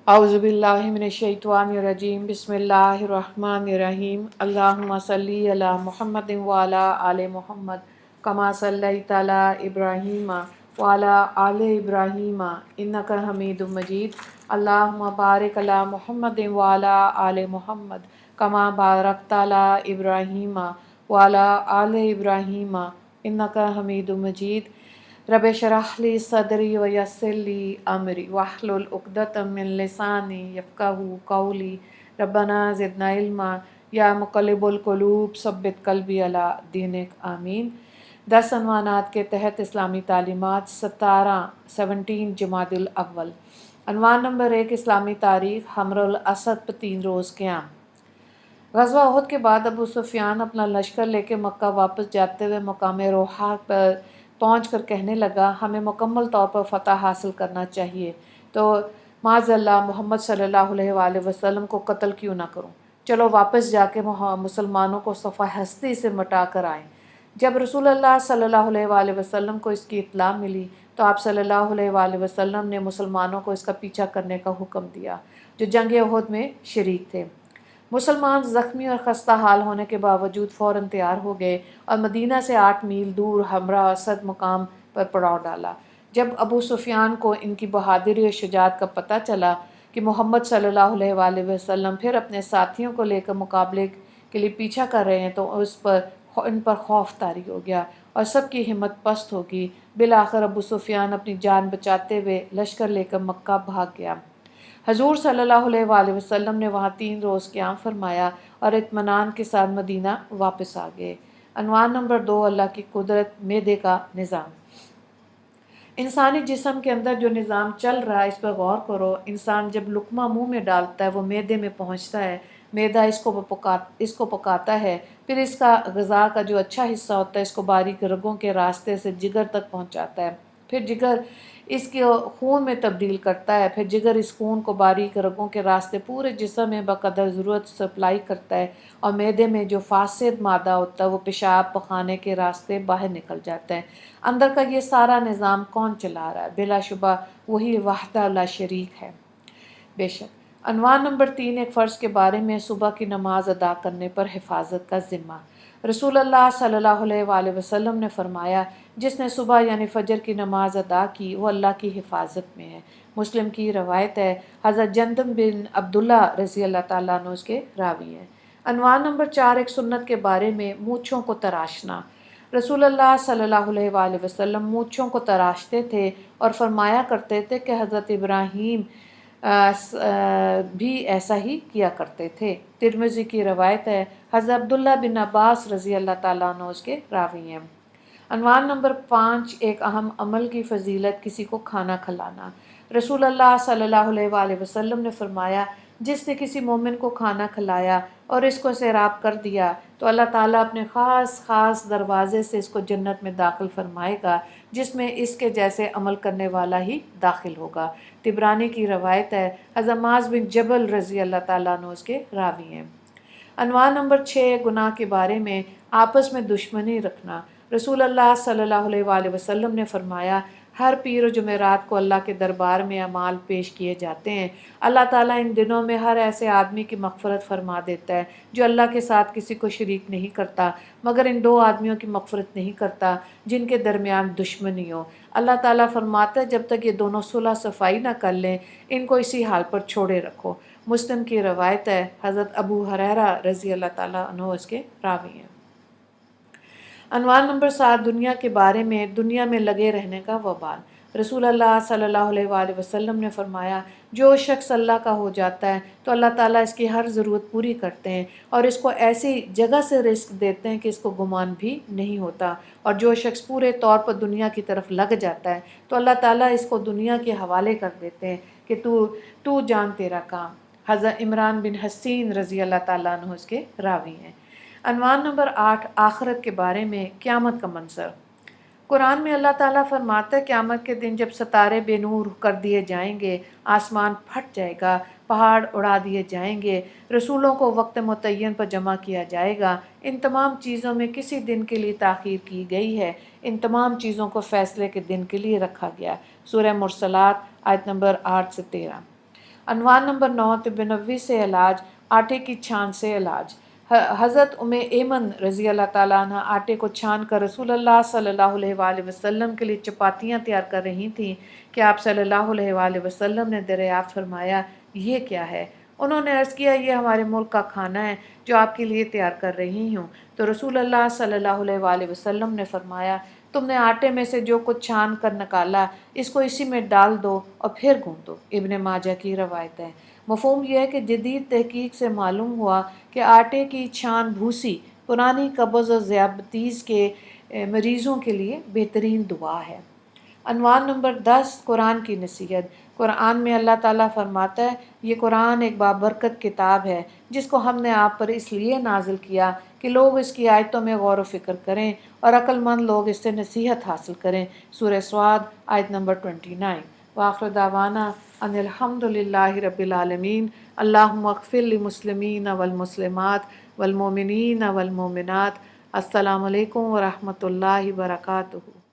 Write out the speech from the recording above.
اعوذ باللہ من الشیطان الرجیم بسم اللہ الرحمن الرحیم اللہم صلی علی محمد وعلی آل محمد کما صلیت علی ابراہیم وعلی آل ابراہیم انک حمید مجید اللہم بارک علی محمد وعلی آل محمد کما بارکت علی ابراہیم وعلی آل ابراہیم انک حمید مجید رب اشرح لی صدری ویسر لی امری واحلل عقدۃ من لسانی یفقہوا قولی ربنا زدنا علما یا مقلب القلوب ثبت قلبی علی دینک آمین۔ 10 عنوانات کے تحت اسلامی تعلیمات 17 جمادی الاول۔ عنوان نمبر 1 اسلامی تاریخ حمر الاسد پر 3 روز قیام۔ غزوہ احد کے بعد ابو سفیان اپنا لشکر لے کے مکہ واپس جاتے ہوئے مقام روحا پر پہنچ کر کہنے لگا ہمیں مکمل طور پر فتح حاصل کرنا چاہیے تو معاذ اللہ محمد صلی اللہ علیہ وآلہ وسلم کو قتل کیوں نہ کروں، چلو واپس جا کے مسلمانوں کو صفحہ ہستی سے مٹا کر آئیں۔ جب رسول اللہ صلی اللہ علیہ وآلہ وسلم کو اس کی اطلاع ملی تو آپ صلی اللہ علیہ وآلہ وسلم نے مسلمانوں کو اس کا پیچھا کرنے کا حکم دیا جو جنگ احد میں شریک تھے۔ مسلمان زخمی اور خستہ حال ہونے کے باوجود فوراً تیار ہو گئے اور مدینہ سے 8 میل دور حمرہ اسد مقام پر پڑاؤ ڈالا۔ جب ابو سفیان کو ان کی بہادری اور شجاعت کا پتہ چلا کہ محمد صلی اللہ علیہ وآلہ وسلم پھر اپنے ساتھیوں کو لے کر مقابلے کے لیے پیچھا کر رہے ہیں تو ان پر خوف طاری ہو گیا اور سب کی ہمت پست ہوگی۔ بالآخر ابو سفیان اپنی جان بچاتے ہوئے لشکر لے کر مکہ بھاگ گیا۔ حضور صلی اللہ علیہ وآلہ وسلم نے وہاں 3 روز قیام فرمایا اور اطمینان کے ساتھ مدینہ واپس آ گئے۔ عنوان نمبر 2 اللہ کی قدرت معدے کا نظام۔ انسانی جسم کے اندر جو نظام چل رہا ہے اس پر غور کرو۔ انسان جب لقمہ منہ میں ڈالتا ہے وہ معدے میں پہنچتا ہے، معدہ اس کو پکاتا ہے، پھر اس کا غذا کا جو اچھا حصہ ہوتا ہے اس کو باریک رگوں کے راستے سے جگر تک پہنچاتا ہے، پھر جگر اس کے خون میں تبدیل کرتا ہے، پھر جگر اس خون کو باریک رگوں کے راستے پورے جسم میں بقدر ضرورت سپلائی کرتا ہے اور معدے میں جو فاسد مادہ ہوتا ہے وہ پیشاب پخانے کے راستے باہر نکل جاتا ہے۔ اندر کا یہ سارا نظام کون چلا رہا ہے؟ بلا شبہ وہی وحدہ لا شریک ہے۔ بے شک۔ عنوان نمبر 3 ایک فرض کے بارے میں صبح کی نماز ادا کرنے پر حفاظت کا ذمہ۔ رسول اللہ صلی اللہ علیہ وآلہ وسلم نے فرمایا جس نے صبح یعنی فجر کی نماز ادا کی وہ اللہ کی حفاظت میں ہے۔ مسلم کی روایت ہے، حضرت جندب بن عبداللہ رضی اللہ تعالیٰ عنہ اس کے راوی ہیں۔ عنوان نمبر 4 ایک سنت کے بارے میں مونچھوں کو تراشنا۔ رسول اللہ صلی اللہ علیہ وآلہ وسلم مونچھوں کو تراشتے تھے اور فرمایا کرتے تھے کہ حضرت ابراہیم بھی ایسا ہی کیا کرتے تھے۔ ترمذی کی روایت ہے، حضرت عبداللہ بن عباس رضی اللہ تعالیٰ عنہ اس کے راوی ہیں۔ عنوان نمبر 5 ایک اہم عمل کی فضیلت کسی کو کھانا کھلانا۔ رسول اللہ صلی اللہ علیہ وآلہ وسلم نے فرمایا جس نے کسی مومن کو کھانا کھلایا اور اس کو سیراب کر دیا تو اللہ تعالیٰ اپنے خاص دروازے سے اس کو جنت میں داخل فرمائے گا جس میں اس کے جیسے عمل کرنے والا ہی داخل ہوگا۔ طبرانی کی روایت ہے، حضرت معاذ بن جبل رضی اللہ تعالیٰ عنہ اس کے راوی ہیں۔ عنوان نمبر 6 گناہ کے بارے میں آپس میں دشمنی رکھنا۔ رسول اللہ صلی اللہ علیہ وآلہ وسلم نے فرمایا ہر پیر و جمعرات کو اللہ کے دربار میں اعمال پیش کیے جاتے ہیں۔ اللہ تعالیٰ ان دنوں میں ہر ایسے آدمی کی مغفرت فرما دیتا ہے جو اللہ کے ساتھ کسی کو شریک نہیں کرتا مگر ان 2 آدمیوں کی مغفرت نہیں کرتا جن کے درمیان دشمنی ہو۔ اللہ تعالیٰ فرماتا ہے جب تک یہ دونوں صلح صفائی نہ کر لیں ان کو اسی حال پر چھوڑے رکھو۔ مسلم کی روایت ہے، حضرت ابو ہریرہ رضی اللہ تعالیٰ عنہ اس کے راوی ہیں۔ عنوان نمبر 7 دنیا کے بارے میں دنیا میں لگے رہنے کا وبال۔ رسول اللہ صلی اللہ علیہ وآلہ وسلم نے فرمایا جو شخص اللہ کا ہو جاتا ہے تو اللہ تعالیٰ اس کی ہر ضرورت پوری کرتے ہیں اور اس کو ایسی جگہ سے رزق دیتے ہیں کہ اس کو گمان بھی نہیں ہوتا، اور جو شخص پورے طور پر دنیا کی طرف لگ جاتا ہے تو اللہ تعالیٰ اس کو دنیا کے حوالے کر دیتے ہیں کہ تو جان تیرا کام۔ حضرت عمران بن حسین رضی اللہ تعالیٰ عنہ اس کے راوی ہیں۔ عنوان نمبر 8 آخرت کے بارے میں قیامت کا منظر۔ قرآن میں اللہ تعالیٰ فرماتا ہے قیامت کے دن جب ستارے بے نور کر دیے جائیں گے، آسمان پھٹ جائے گا، پہاڑ اڑا دیے جائیں گے، رسولوں کو وقت متعین پر جمع کیا جائے گا، ان تمام چیزوں میں کسی دن کے لیے تاخیر کی گئی ہے، ان تمام چیزوں کو فیصلے کے دن کے لیے رکھا گیا۔ سورہ مرسلات آیت نمبر 8 سے 13۔ عنوان نمبر 9 طب نبوی سے علاج، آٹے کی چھان سے علاج۔ حضرت ایمن رضی اللہ تعالیٰ عنہ آٹے کو چھان کر رسول اللہ صلی اللہ علیہ وآلہ وسلم کے لیے چپاتیاں تیار کر رہی تھیں کہ آپ صلی اللہ علیہ وآلہ وسلم نے دریافت فرمایا، یہ کیا ہے؟ انہوں نے عرض کیا، یہ ہمارے ملک کا کھانا ہے جو آپ کے لیے تیار کر رہی ہوں۔ تو رسول اللہ صلی اللہ علیہ وآلہ وسلم نے فرمایا، تم نے آٹے میں سے جو کچھ چھان کر نکالا اس کو اسی میں ڈال دو اور پھر گوندو۔ ابن ماجہ کی روایت ہے۔ مفہوم یہ ہے کہ جدید تحقیق سے معلوم ہوا کہ آٹے کی چھان بھوسی پرانی قبض اور ذیابطیس کے مریضوں کے لیے بہترین دعا ہے۔ عنوان نمبر 10 قرآن کی نصیحت۔ قرآن میں اللہ تعالیٰ فرماتا ہے، یہ قرآن ایک بابرکت کتاب ہے جس کو ہم نے آپ پر اس لیے نازل کیا کہ لوگ اس کی آیتوں میں غور و فکر کریں اور عقل مند لوگ اس سے نصیحت حاصل کریں۔ سورہ صاد آیت نمبر 29۔ وآخر دعوانا ان الحمد للہ رب العالمین۔ اللہم اغفر للمسلمین والمسلمات والمؤمنین والمؤمنات۔ السلام علیکم ورحمۃ اللہ وبرکاتہ۔